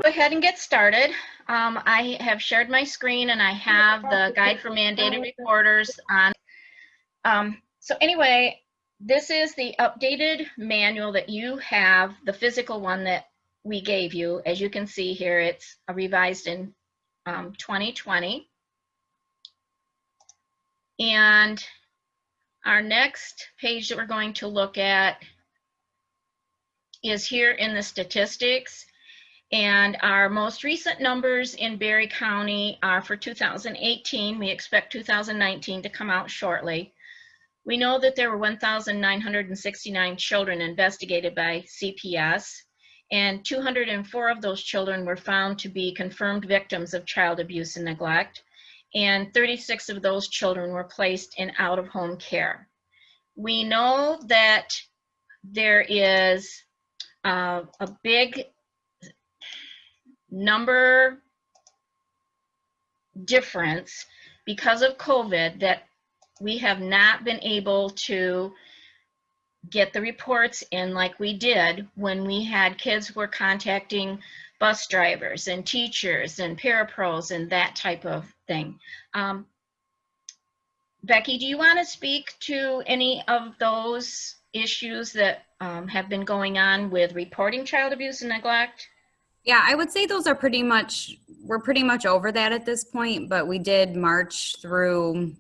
Go ahead and get started. I have shared my screen and I have the guide for mandated reporters on. So anyway, this is the updated manual that you have, the physical one that we gave you. As you can see here, it's revised in 2020. And our next page that we're going to look at is here in the statistics. And our most recent numbers in Berry County are for 2018. We expect 2019 to come out shortly. We know that there were 1,969 children investigated by CPS, and 204 of those children were found to be confirmed victims of child abuse and neglect, and 36 of those children were placed in out-of-home care. We know that there is a big number difference because of COVID that we have not been able to get the reports in like we did when we had kids who were contacting bus drivers and teachers and parapros and that type of thing. Becky, do you want to speak to any of those issues that have been going on with reporting child abuse and neglect? Yeah, I would say those are we're pretty much over that at this point, but we did March through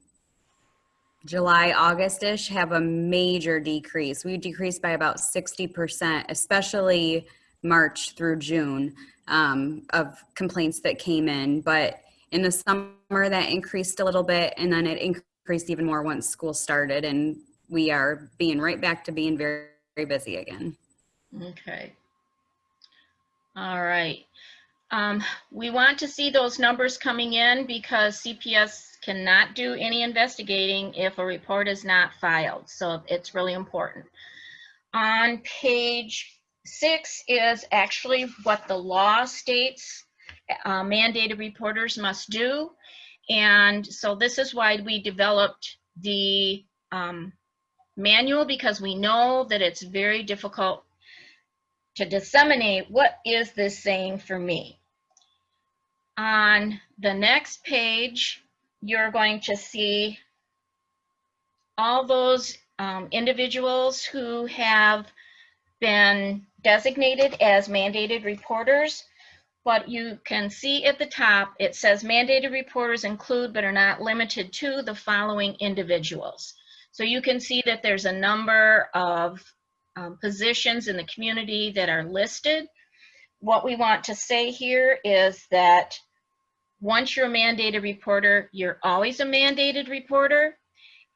July, August-ish have a major decrease. We decreased by about 60%, especially March through June, of complaints that came in. But in the summer that increased a little bit, and then it increased even more once school started, and we are being right back to being very, very busy again. Okay. All right. We want to see those numbers coming in because CPS cannot do any investigating if a report is not filed. So it's really important. On page 6 is actually what the law states mandated reporters must do. And so this is why we developed the manual, because we know that it's very difficult to disseminate what is this saying for me. On the next page, you're going to see all those individuals who have been designated as mandated reporters. But you can see at the top, it says mandated reporters include but are not limited to the following individuals. So you can see that there's a number of positions in the community that are listed. What we want to say here is that once you're a mandated reporter, you're always a mandated reporter,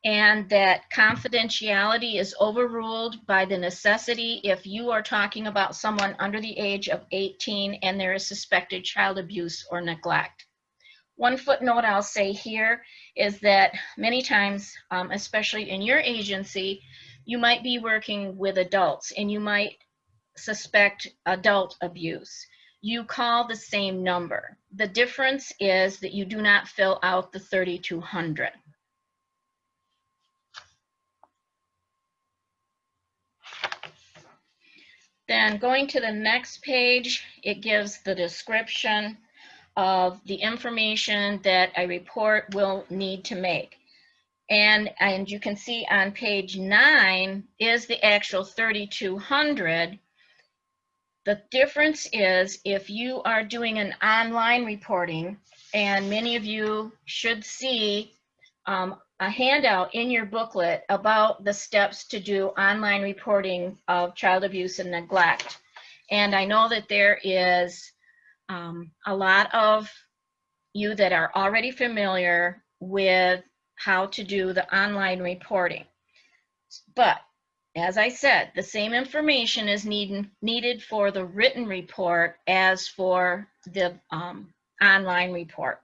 and that confidentiality is overruled by the necessity if you are talking about someone under the age of 18 and there is suspected child abuse or neglect. One footnote I'll say here is that many times, especially in your agency, you might be working with adults and you might suspect adult abuse. You call the same number. The difference is that you do not fill out the 3200. Then going to the next page, it gives the description of the information that a report will need to make. And you can see on page 9 is the actual 3200. The difference is if you are doing an online reporting, and many of you should see a handout in your booklet about the steps to do online reporting of child abuse and neglect. And I know that there is a lot of you that are already familiar with how to do the online reporting. But as I said, the same information is needed for the written report as for the online report.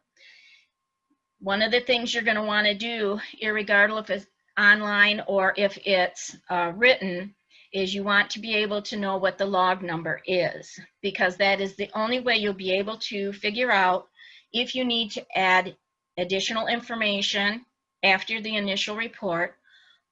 One of the things you're going to want to do, irregardless if it's online or if it's written, is you want to be able to know what the log number is, because that is the only way you'll be able to figure out if you need to add additional information after the initial report,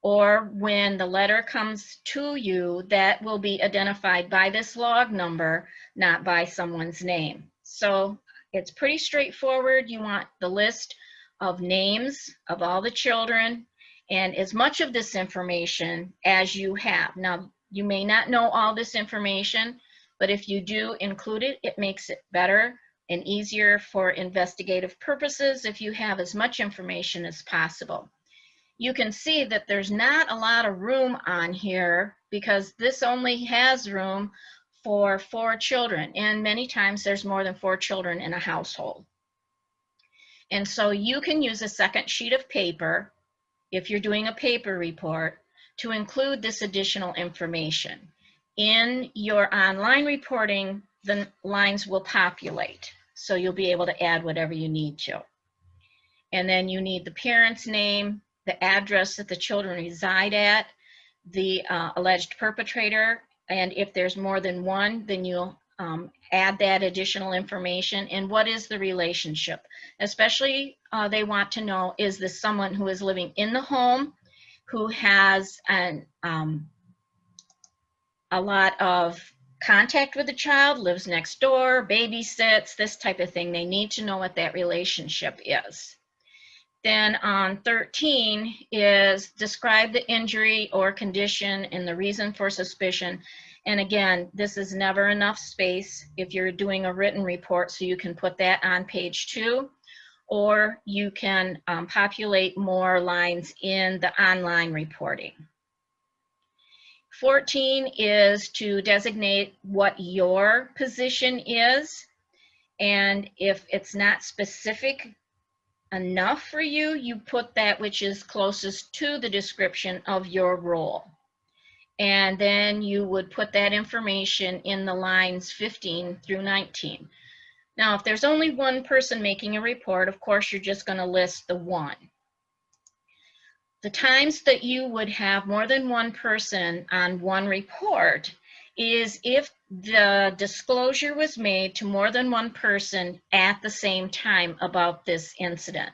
or when the letter comes to you, that will be identified by this log number, not by someone's name. So it's pretty straightforward. You want the list of names of all the children and as much of this information as you have. Now, you may not know all this information, but if you do include it, it makes it better and easier for investigative purposes if you have as much information as possible. You can see that there's not a lot of room on here because this only has room for 4 children, and many times there's more than 4 children in a household. And so you can use a second sheet of paper, if you're doing a paper report, to include this additional information. In your online reporting, the lines will populate, so you'll be able to add whatever you need to. And then you need the parent's name, the address that the children reside at, the alleged perpetrator, and if there's more than one, then you'll add that additional information, and what is the relationship. Especially they want to know, is this someone who is living in the home, who has a lot of contact with the child, lives next door, babysits, this type of thing. They need to know what that relationship is. Then on 13 is describe the injury or condition and the reason for suspicion. And again, this is never enough space if you're doing a written report, so you can put that on page 2, or you can populate more lines in the online reporting. 14 is to designate what your position is, and if it's not specific enough for you, you put that which is closest to the description of your role. And then you would put that information in the lines 15 through 19. Now, if there's only one person making a report, of course, you're just going to list the one. The times that you would have more than one person on one report is if the disclosure was made to more than one person at the same time about this incident.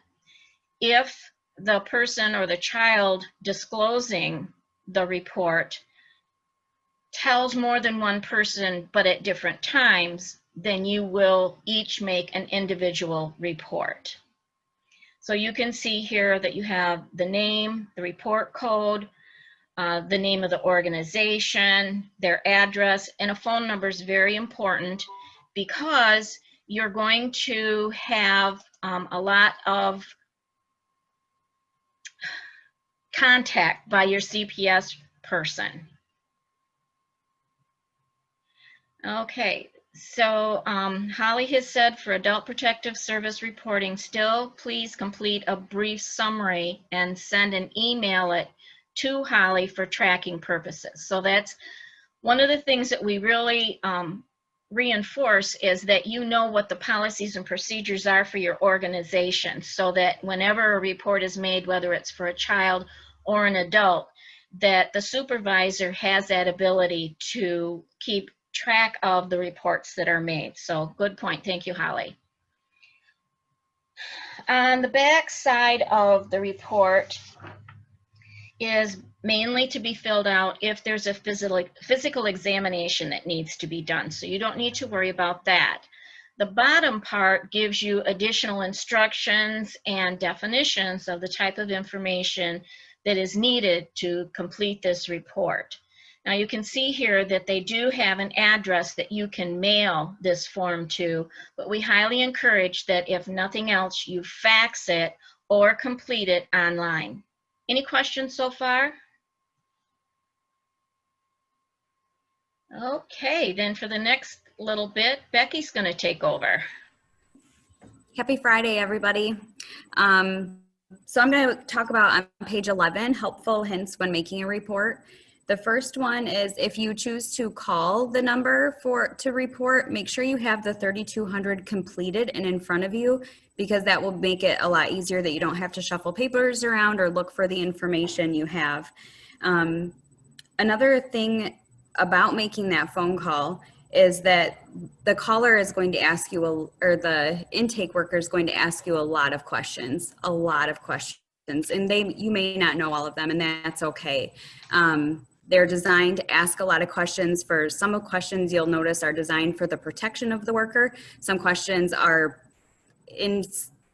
If the person or the child disclosing the report tells more than one person but at different times, then you will each make an individual report. So you can see here that you have the name, the report code, the name of the organization, their address, and a phone number is very important because you're going to have a lot of contact by your CPS person. Okay, so Holly has said for Adult Protective Service reporting, still please complete a brief summary and send an email it to Holly for tracking purposes. So that's one of the things that we really reinforce, is that you know what the policies and procedures are for your organization, so that whenever a report is made, whether it's for a child or an adult, that the supervisor has that ability to keep track of the reports that are made. So good point. Thank you, Holly. On the back side of the report is mainly to be filled out if there's a physical examination that needs to be done. So you don't need to worry about that. The bottom part gives you additional instructions and definitions of the type of information that is needed to complete this report. Now you can see here that they do have an address that you can mail this form to, but we highly encourage that if nothing else, you fax it or complete it online. Any questions so far? Okay, then for the next little bit, Becky's going to take over. Happy Friday, everybody. So I'm going to talk about on page 11, helpful hints when making a report. The first one is if you choose to call the number to report, make sure you have the 3200 completed and in front of you, because that will make it a lot easier that you don't have to shuffle papers around or look for the information you have. Another thing about making that phone call is that the caller is going to ask you, or the intake worker is going to ask you a lot of questions. and you may not know all of them, and that's okay. They're designed to ask a lot of questions. For some of questions you'll notice are designed for the protection of the worker. Some questions are in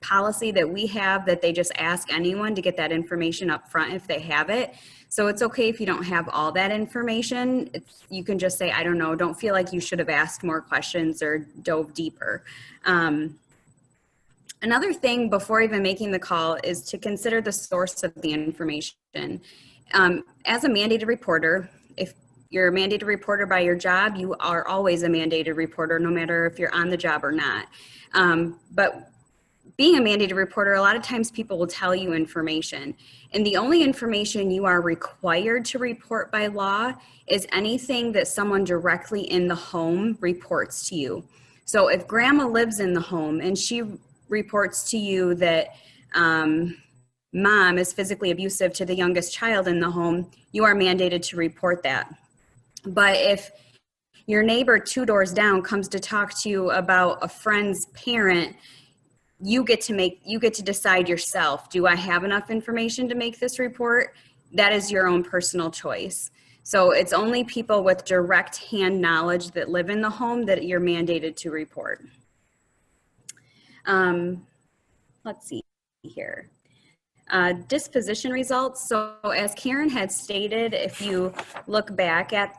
policy that we have that they just ask anyone to get that information up front if they have it. So it's okay if you don't have all that information. You can just say, I don't know, don't feel like you should have asked more questions or dove deeper. Another thing before even making the call is to consider the source of the information. As a mandated reporter, if you're a mandated reporter by your job, you are always a mandated reporter, no matter if you're on the job or not. But being a mandated reporter, a lot of times people will tell you information, and the only information you are required to report by law is anything that someone directly in the home reports to you. So if grandma lives in the home and she reports to you that mom is physically abusive to the youngest child in the home, you are mandated to report that. But if your neighbor 2 doors down comes to talk to you about a friend's parent, you get to decide yourself, do I have enough information to make this report? That is your own personal choice. So it's only people with direct hand knowledge that live in the home that you're mandated to report. Let's see here. Disposition results. So as Karen had stated, if you look back at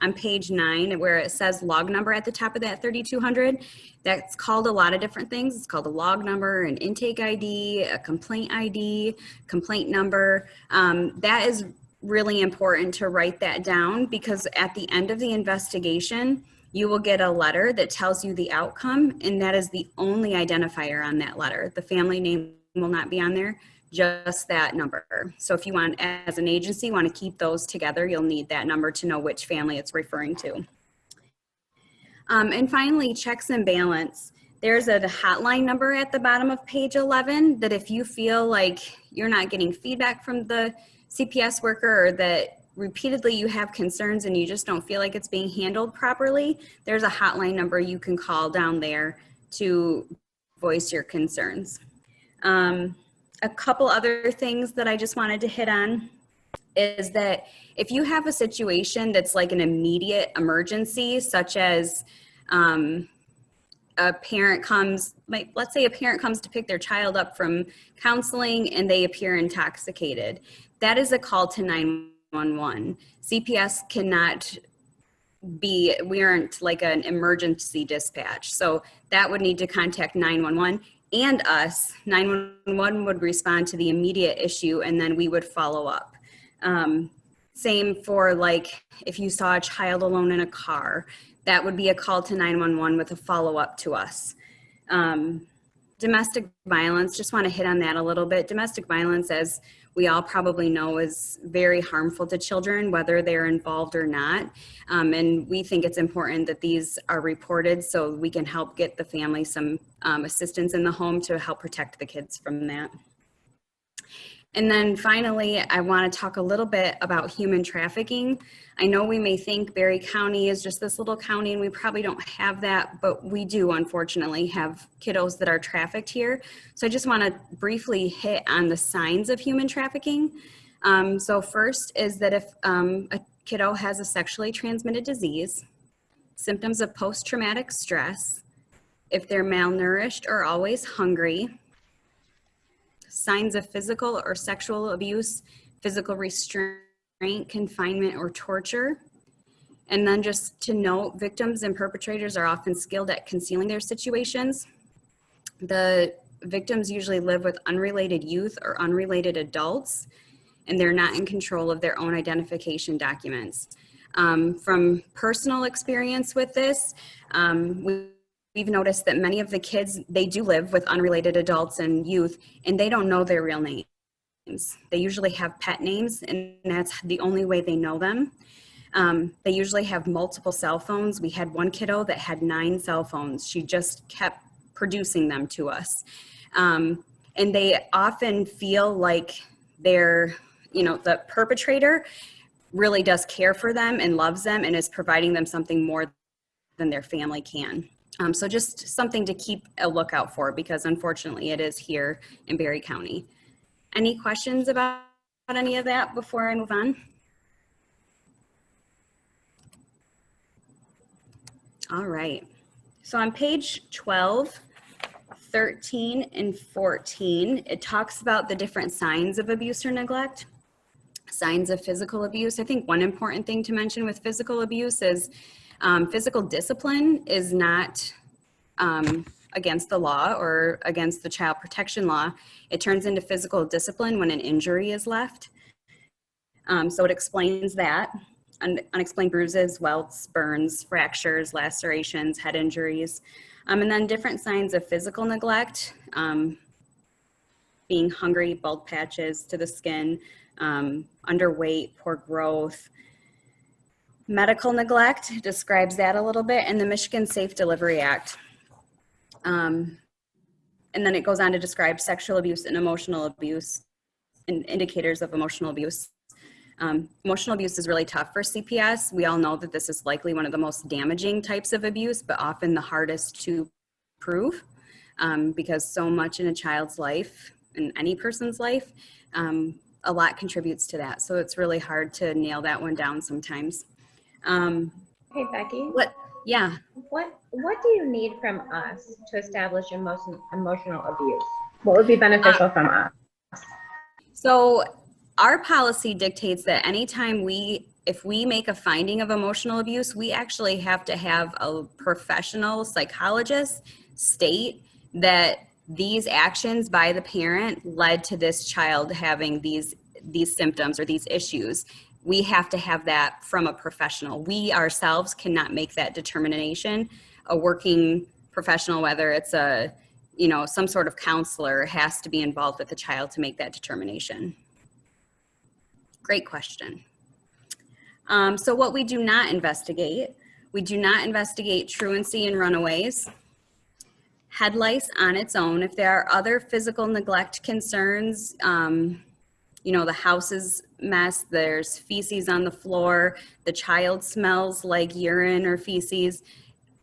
on page 9 where it says log number at the top of that 3200, that's called a lot of different things. It's called a log number, an intake ID, a complaint ID, complaint number. That is really important to write that down, because at the end of the investigation, you will get a letter that tells you the outcome, and that is the only identifier on that letter. The family name will not be on there, just that number. So if you want, as an agency, want to keep those together, you'll need that number to know which family it's referring to. And finally, checks and balance. There's a hotline number at the bottom of page 11 that if you feel like you're not getting feedback from the CPS worker, or that repeatedly you have concerns and you just don't feel like it's being handled properly, there's a hotline number you can call down there to voice your concerns. A couple other things that I just wanted to hit on is that if you have a situation that's like an immediate emergency, such as a parent comes, let's say a parent comes to pick their child up from counseling and they appear intoxicated, that is a call to 911. CPS cannot be, we aren't like an emergency dispatch. So that would need to contact 911 and us. 911 would respond to the immediate issue, and then we would follow up. Same for like if you saw a child alone in a car, that would be a call to 911 with a follow-up to us. Domestic violence, just want to hit on that a little bit. Domestic violence, as we all probably know, is very harmful to children, whether they're involved or not. And we think it's important that these are reported so we can help get the family some assistance in the home to help protect the kids from that. And then finally, I want to talk a little bit about human trafficking. I know we may think Berry County is just this little county and we probably don't have that, but we do unfortunately have kiddos that are trafficked here. So I just want to briefly hit on the signs of human trafficking. So first is that if a kiddo has a sexually transmitted disease, symptoms of post-traumatic stress, if they're malnourished or always hungry, signs of physical or sexual abuse, physical restraint, confinement, or torture. And then just to note, victims and perpetrators are often skilled at concealing their situations. The victims usually live with unrelated youth or unrelated adults, and they're not in control of their own identification documents. From personal experience with this, we've noticed that many of the kids, they do live with unrelated adults and youth, and they don't know their real names. They usually have pet names, and that's the only way they know them. They usually have multiple cell phones. We had one kiddo that had 9 cell phones. She just kept producing them to us. And they often feel like they're, the perpetrator really does care for them and loves them and is providing them something more than their family can. So just something to keep a lookout for, because unfortunately it is here in Berry County. Any questions about any of that before I move on? All right. So on page 12, 13, and 14, it talks about the different signs of abuse or neglect. Signs of physical abuse. I think one important thing to mention with physical abuse is physical discipline is not against the law or against the child protection law. It turns into physical discipline when an injury is left. So it explains that. Unexplained bruises, welts, burns, fractures, lacerations, head injuries. And then different signs of physical neglect, being hungry, bald patches to the skin, underweight, poor growth. Medical neglect describes that a little bit in the Michigan Safe Delivery Act. And then it goes on to describe sexual abuse and emotional abuse and indicators of emotional abuse. Emotional abuse is really tough for CPS. We all know that this is likely one of the most damaging types of abuse, but often the hardest to prove because so much in a child's life, in any person's life, a lot contributes to that. So it's really hard to nail that one down sometimes. Hey, Becky. What? Yeah. What do you need from us to establish emotional abuse? What would be beneficial from us? So our policy dictates that anytime if we make a finding of emotional abuse, we actually have to have a professional psychologist state that these actions by the parent led to this child having these symptoms or these issues. We have to have that from a professional. We ourselves cannot make that determination. A working professional, whether it's some sort of counselor, has to be involved with the child to make that determination. Great question. So what we do not investigate truancy and runaways, head lice on its own. If there are other physical neglect concerns, the house is mess, there's feces on the floor, the child smells like urine or feces,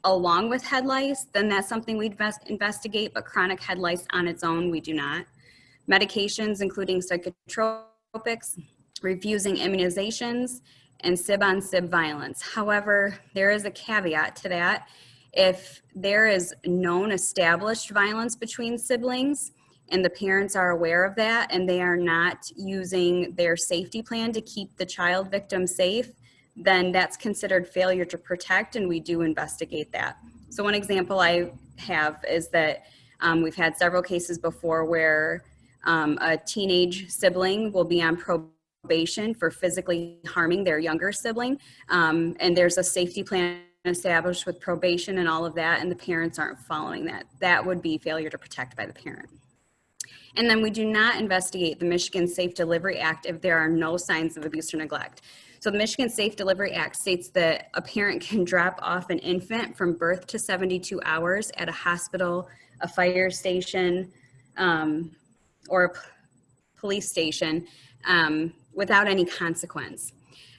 along with head lice, then that's something we'd investigate, but chronic head lice on its own, we do not. Medications, including psychotropics, refusing immunizations, and SIB-on-SIB violence. However, there is a caveat to that. If there is known established violence between siblings, and the parents are aware of that, and they are not using their safety plan to keep the child victim safe, then that's considered failure to protect, and we do investigate that. So one example I have is that we've had several cases before where a teenage sibling will be on probation for physically harming their younger sibling, and there's a safety plan established with probation and all of that, and the parents aren't following that. That would be failure to protect by the parent. And then we do not investigate the Michigan Safe Delivery Act if there are no signs of abuse or neglect. So the Michigan Safe Delivery Act states that a parent can drop off an infant from birth to 72 hours at a hospital, a fire station, or a police station without any consequence.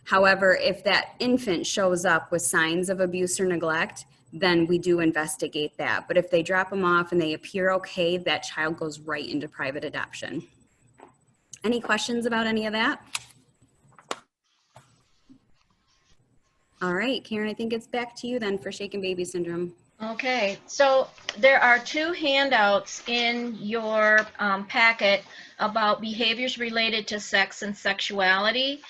However, if that infant shows up with signs of abuse or neglect, then we do investigate that. But if they drop them off and they appear okay, that child goes right into private adoption. Any questions about any of that? All right, Karen, I think it's back to you then for shaken baby syndrome. Okay, so there are two handouts in your packet about behaviors related to sex and sexuality.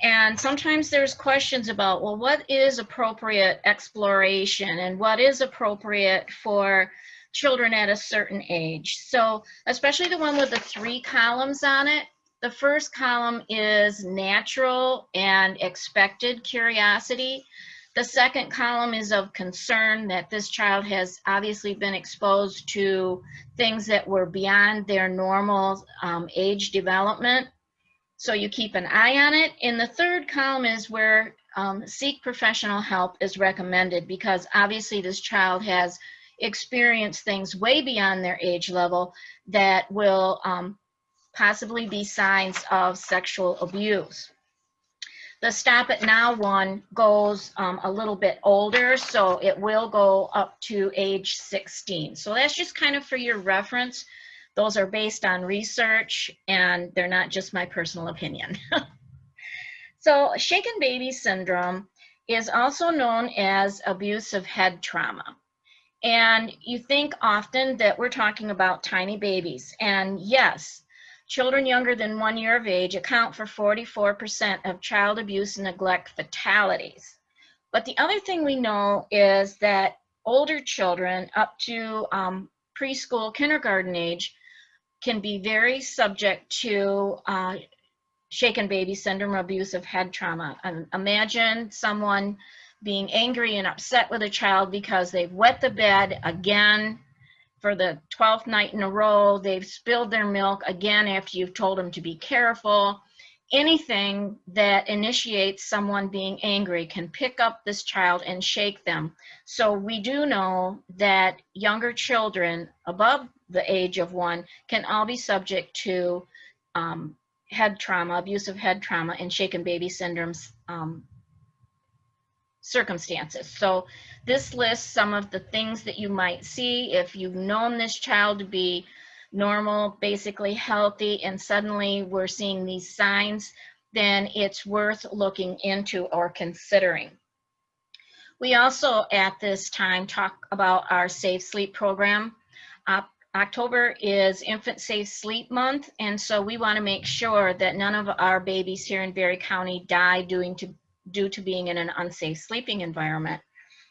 And sometimes there's questions about, well, what is appropriate exploration and what is appropriate for children at a certain age? So especially the one with the 3 columns on it. The first column is natural and expected curiosity. The second column is of concern that this child has obviously been exposed to things that were beyond their normal age development. So you keep an eye on it. And the third column is where seek professional help is recommended, because obviously this child has experienced things way beyond their age level that will possibly be signs of sexual abuse. The Stop It Now one goes a little bit older, so it will go up to age 16. So that's just kind of for your reference. Those are based on research, and they're not just my personal opinion. So shaken baby syndrome is also known as abusive head trauma. And you think often that we're talking about tiny babies. And yes, children younger than 1 year of age account for 44% of child abuse and neglect fatalities. But the other thing we know is that older children up to preschool, kindergarten age can be very subject to shaken baby syndrome or abusive head trauma. Imagine someone being angry and upset with a child because they've wet the bed again for the 12th night in a row. They've spilled their milk again after you've told them to be careful. Anything that initiates someone being angry can pick up this child and shake them. So we do know that younger children above the age of 1 can all be subject to head trauma, abusive head trauma, and shaken baby syndrome's circumstances. So this lists some of the things that you might see if you've known this child to be normal, basically healthy, and suddenly we're seeing these signs, then it's worth looking into or considering. We also at this time talk about our Safe Sleep program. October is Infant Safe Sleep Month, and so we want to make sure that none of our babies here in Berry County die due to being in an unsafe sleeping environment.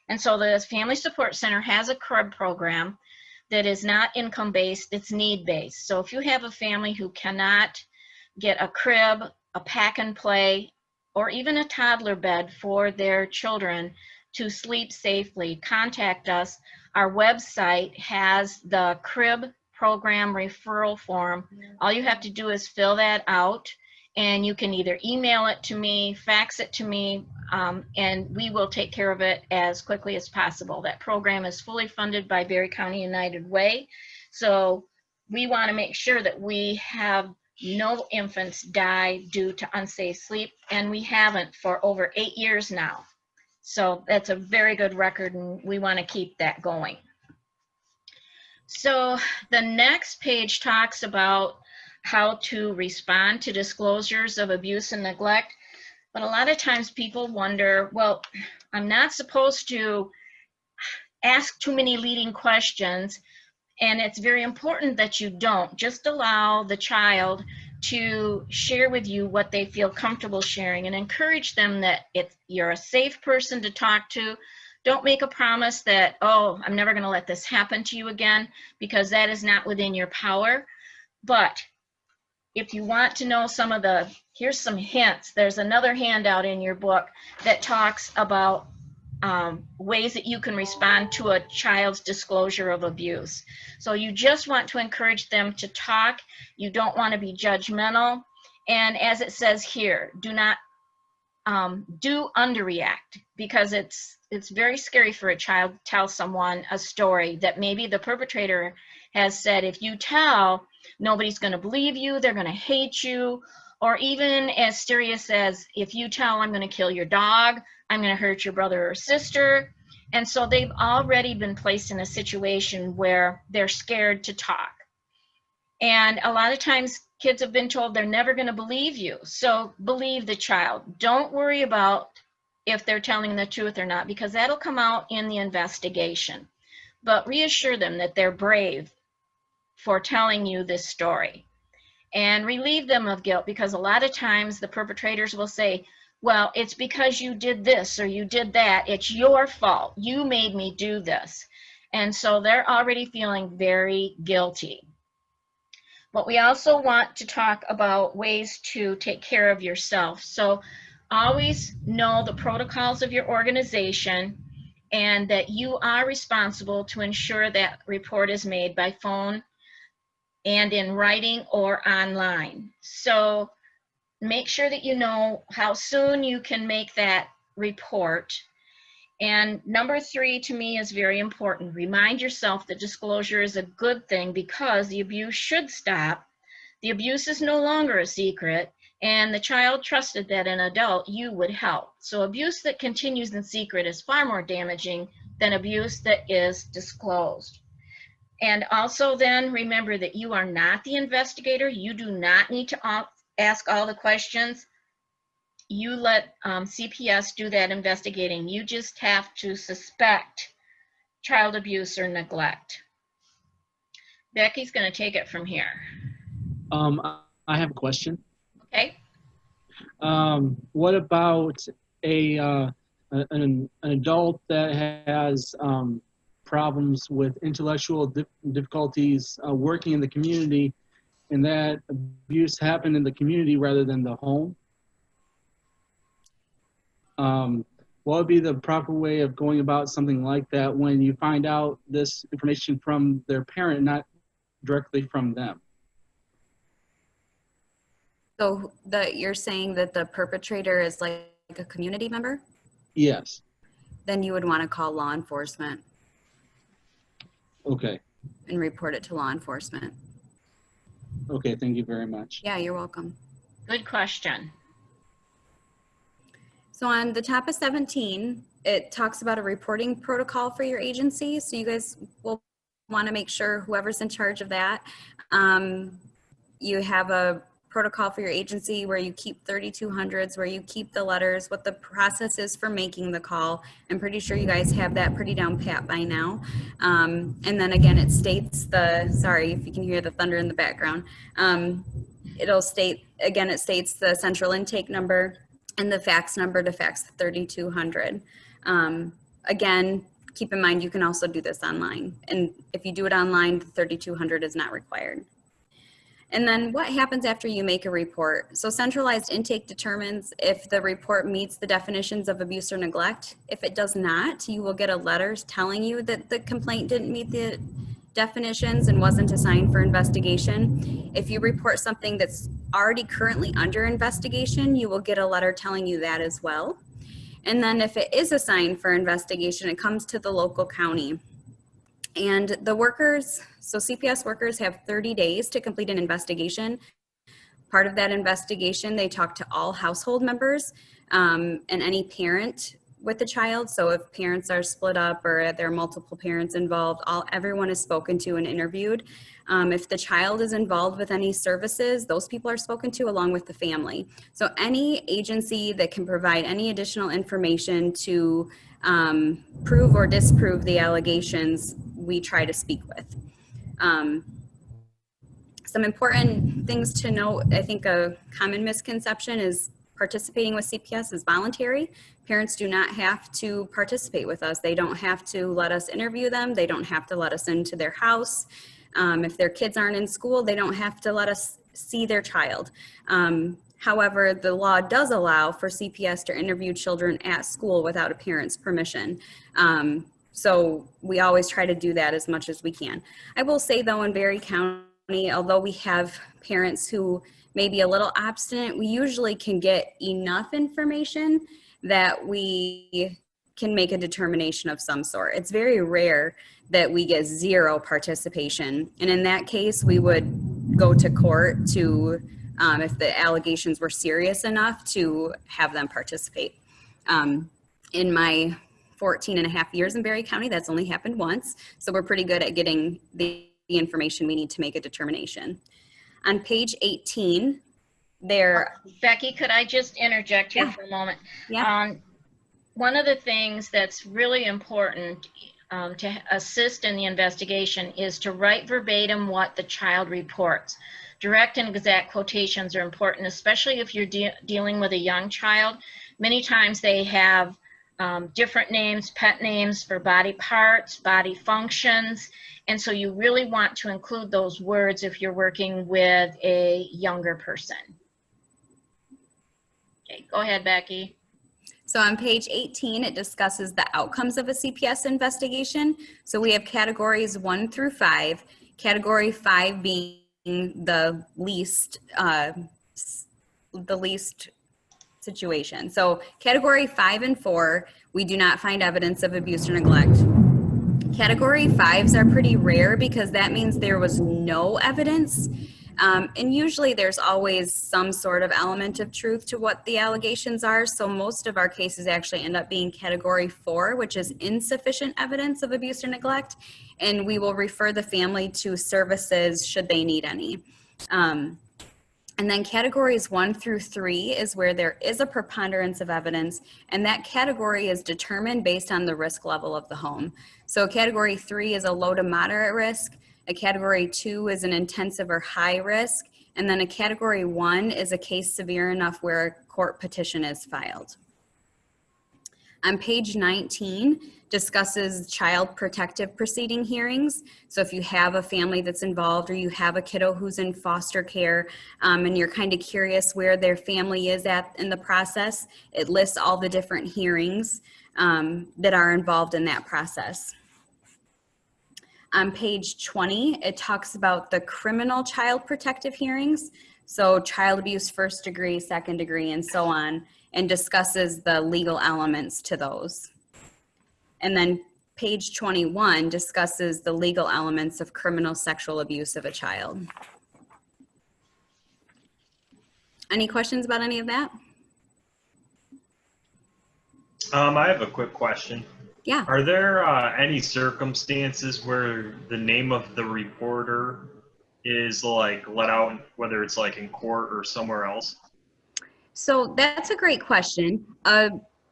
And so the Family Support Center has a crib program that is not income-based, it's need-based. So if you have a family who cannot get a crib, a pack and play, or even a toddler bed for their children to sleep safely, contact us. Our website has the crib program referral form. All you have to do is fill that out, and you can either email it to me, fax it to me, and we will take care of it as quickly as possible. That program is fully funded by Berry County United Way. So we want to make sure that we have no infants die due to unsafe sleep, and we haven't for over 8 years now. So that's a very good record, and we want to keep that going. So the next page talks about how to respond to disclosures of abuse and neglect. But a lot of times people wonder, well, I'm not supposed to ask too many leading questions, and it's very important that you don't. Just allow the child to share with you what they feel comfortable sharing, and encourage them that you're a safe person to talk to. Don't make a promise that, oh, I'm never going to let this happen to you again, because that is not within your power. But if you want to know some of the, here's some hints. There's another handout in your book that talks about ways that you can respond to a child's disclosure of abuse. So you just want to encourage them to talk. You don't want to be judgmental. And as it says here, do not do underreact, because it's very scary for a child to tell someone a story that maybe the perpetrator has said, if you tell, nobody's going to believe you, they're going to hate you, or even as serious as, if you tell, I'm going to kill your dog, I'm going to hurt your brother or sister. And so they've already been placed in a situation where they're scared to talk. And a lot of times kids have been told they're never going to believe you. So believe the child. Don't worry about if they're telling the truth or not, because that'll come out in the investigation. But reassure them that they're brave for telling you this story. And relieve them of guilt, because a lot of times the perpetrators will say, well, it's because you did this or you did that. It's your fault. You made me do this. And so they're already feeling very guilty. But we also want to talk about ways to take care of yourself. So always know the protocols of your organization, and that you are responsible to ensure that report is made by phone and in writing or online. So make sure that you know how soon you can make that report. And number 3 to me is very important. Remind yourself that disclosure is a good thing, because the abuse should stop. The abuse is no longer a secret, and the child trusted that an adult, you, would help. So abuse that continues in secret is far more damaging than abuse that is disclosed. And also then remember that you are not the investigator. You do not need to ask all the questions. You let CPS do that investigating. You just have to suspect child abuse or neglect. Becky's going to take it from here. I have a question. Okay. What about an adult that has problems with intellectual difficulties working in the community, and that abuse happened in the community rather than the home? What would be the proper way of going about something like that when you find out this information from their parent, not directly from them? So you're saying that the perpetrator is like a community member? Yes. Then you would want to call law enforcement Okay. and report it to law enforcement. Okay, thank you very much. Yeah, you're welcome. Good question. So on the top of 17, it talks about a reporting protocol for your agency. So you guys will want to make sure whoever's in charge of that, you have a protocol for your agency where you keep 3200s, where you keep the letters, what the process is for making the call. I'm pretty sure you guys have that pretty down pat by now. And then again, it states sorry if you can hear the thunder in the background. It'll state, again, it states the central intake number and the fax number to fax the 3200. Again, keep in mind, you can also do this online. And if you do it online, the 3200 is not required. And then what happens after you make a report? So centralized intake determines if the report meets the definitions of abuse or neglect. If it does not, you will get a letter telling you that the complaint didn't meet the definitions and wasn't assigned for investigation. If you report something that's already currently under investigation, you will get a letter telling you that as well. And then if it is assigned for investigation, it comes to the local county. And the workers, so CPS workers have 30 days to complete an investigation. Part of that investigation, they talk to all household members and any parent with the child. So if parents are split up or there are multiple parents involved, everyone is spoken to and interviewed. If the child is involved with any services, those people are spoken to along with the family. So any agency that can provide any additional information to prove or disprove the allegations, we try to speak with. Some important things to note, I think a common misconception is participating with CPS is voluntary. Parents do not have to participate with us. They don't have to let us interview them. They don't have to let us into their house. If their kids aren't in school, they don't have to let us see their child. However, the law does allow for CPS to interview children at school without a parent's permission. So we always try to do that as much as we can. I will say though, in Berry County, although we have parents who may be a little obstinate, we usually can get enough information that we can make a determination of some sort. It's very rare that we get zero participation. And in that case, we would go to court to, if the allegations were serious enough, to have them participate. In my 14 and a half years in Berry County, that's only happened once. So we're pretty good at getting the information we need to make a determination. On page 18, there. Becky, could I just interject here Yeah. for a moment? Yeah. One of the things that's really important to assist in the investigation is to write verbatim what the child reports. Direct and exact quotations are important, especially if you're dealing with a young child. Many times they have different names, pet names for body parts, body functions, and so you really want to include those words if you're working with a younger person. Okay, go ahead, Becky. So on page 18, it discusses the outcomes of a CPS investigation. So we have categories 1 through 5, category 5 being the least situation. So category 5 and 4, we do not find evidence of abuse or neglect. Category 5s are pretty rare because that means there was no evidence. And usually there's always some sort of element of truth to what the allegations are. So most of our cases actually end up being category 4, which is insufficient evidence of abuse or neglect. And we will refer the family to services should they need any. And then categories 1 through 3 is where there is a preponderance of evidence, and that category is determined based on the risk level of the home. So category 3 is a low to moderate risk, a category 2 is an intensive or high risk, and then a category 1 is a case severe enough where a court petition is filed. On page 19 discusses child protective proceeding hearings. So if you have a family that's involved or you have a kiddo who's in foster care and you're kind of curious where their family is at in the process, it lists all the different hearings that are involved in that process. On page 20, it talks about the criminal child protective hearings. So child abuse, first degree, second degree, and so on, and discusses the legal elements to those. And then page 21 discusses the legal elements of criminal sexual abuse of a child. Any questions about any of that? I have a quick question. Yeah. Are there any circumstances where the name of the reporter is like let out, whether it's like in court or somewhere else? So that's a great question. A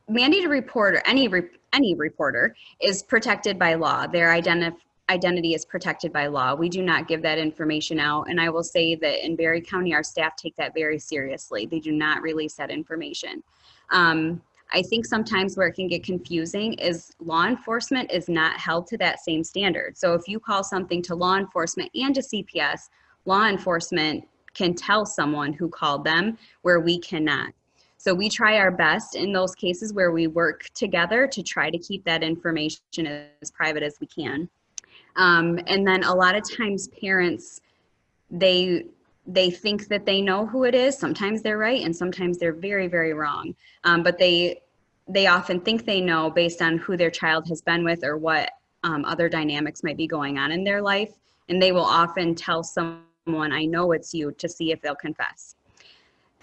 mandated reporter, any reporter, is protected by law. Their identity is protected by law. We do not give that information out. And I will say that in Berry County, our staff take that very seriously. They do not release that information. I think sometimes where it can get confusing is law enforcement is not held to that same standard. So if you call something to law enforcement and to CPS, law enforcement can tell someone who called them where we cannot. So we try our best in those cases where we work together to try to keep that information as private as we can. And then a lot of times parents, they think that they know who it is. Sometimes they're right and sometimes they're very, very wrong. But they often think they know based on who their child has been with or what other dynamics might be going on in their life. And they will often tell someone, I know it's you, to see if they'll confess.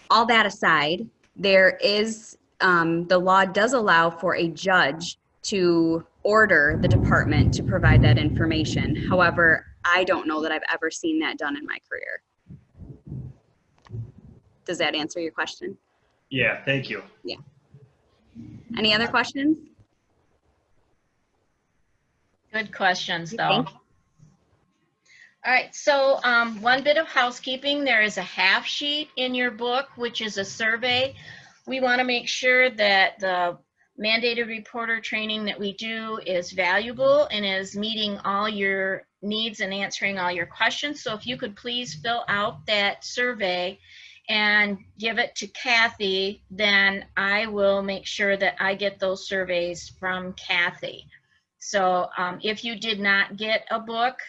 All that aside, there is, the law does allow for a judge to order the department to provide that information. However, I don't know that I've ever seen that done in my career. Does that answer your question? Yeah, thank you. Yeah. Any other questions? Good questions, though. Thank you. All right, so one bit of housekeeping, there is a half sheet in your book, which is a survey. We want to make sure that the mandated reporter training that we do is valuable and is meeting all your needs and answering all your questions. So if you could please fill out that survey and give it to Kathy, then I will make sure that I get those surveys from Kathy. So if you did not get a book,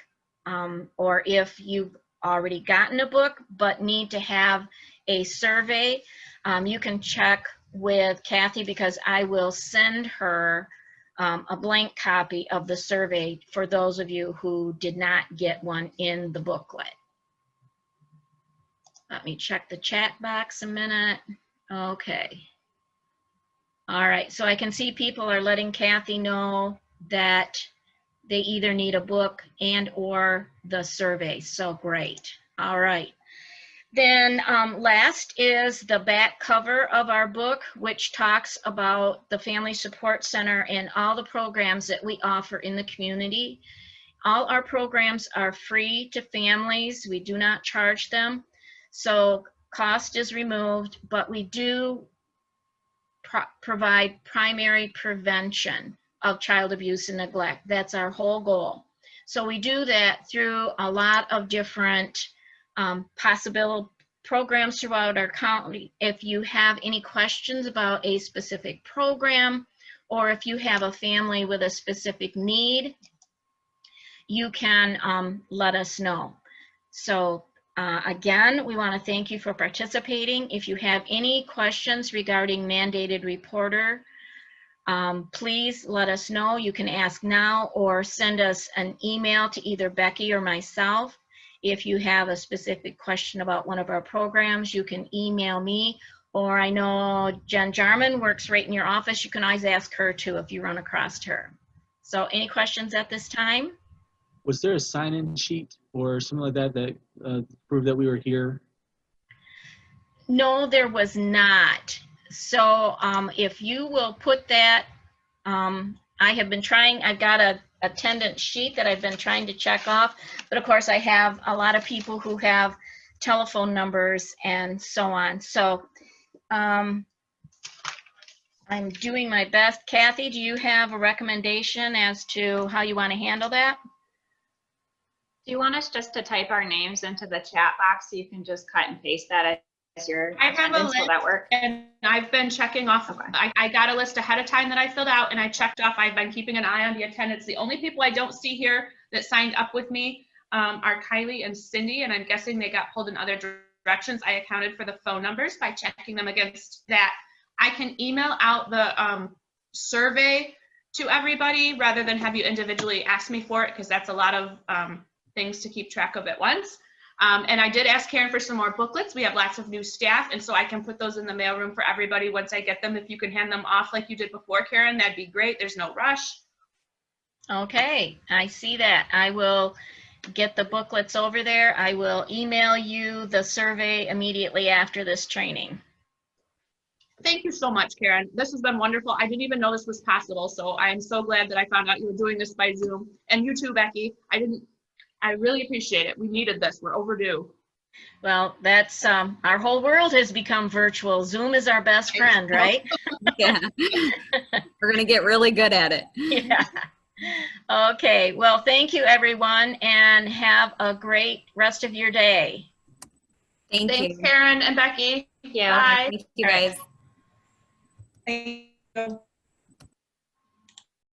or if you've already gotten a book but need to have a survey, you can check with Kathy because I will send her a blank copy of the survey for those of you who did not get one in the booklet. Let me check the chat box a minute. Okay. All right, so I can see people are letting Kathy know that they either need a book and or the survey. So great. All right. Then last is the back cover of our book, which talks about the Family Support Center and all the programs that we offer in the community. All our programs are free to families. We do not charge them. So cost is removed, but we do provide primary prevention of child abuse and neglect. That's our whole goal. So we do that through a lot of different possible programs throughout our county. If you have any questions about a specific program, or if you have a family with a specific need, you can let us know. So again, we want to thank you for participating. If you have any questions regarding mandated reporter, please let us know. You can ask now or send us an email to either Becky or myself, If you have a specific question about one of our programs, you can email me, or I know Jen Jarman works right in your office. You can always ask her too if you run across her. So any questions at this time? Was there a sign-in sheet or something like that that proved that we were here? No, there was not. So if you will put that, I have been trying, I've got a attendance sheet that I've been trying to check off, but of course I have a lot of people who have telephone numbers and so on. So I'm doing my best. Kathy, do you have a recommendation as to how you want to handle that? Do you want us just to type our names into the chat box so you can just cut and paste that as your I have a attendance? Will list. that work? And I've been checking off. Okay. I got a list ahead of time that I filled out and I checked off. I've been keeping an eye on the attendance. The only people I don't see here that signed up with me are Kylie and Cindy, and I'm guessing they got pulled in other directions. I accounted for the phone numbers by checking them against that. I can email out the survey to everybody rather than have you individually ask me for it, because that's a lot of things to keep track of at once. And I did ask Karen for some more booklets. We have lots of new staff, and so I can put those in the mailroom for everybody once I get them. If you can hand them off like you did before, Karen, that'd be great. There's no rush. Okay, I see that. I will get the booklets over there. I will email you the survey immediately after this training. Thank you so much, Karen. This has been wonderful. I didn't even know this was possible, so I'm so glad that I found out you were doing this by Zoom. And you too, Becky. I really appreciate it. We needed this. We're overdue. Well, that's our whole world has become virtual. Zoom is our best friend, right? Yeah. We're going to get really good at it. Yeah. Okay. Well, thank you, everyone, and have a great rest of your day. Thank Thanks, you. Karen and Becky. Yeah. Bye. Thank you guys. Thank you.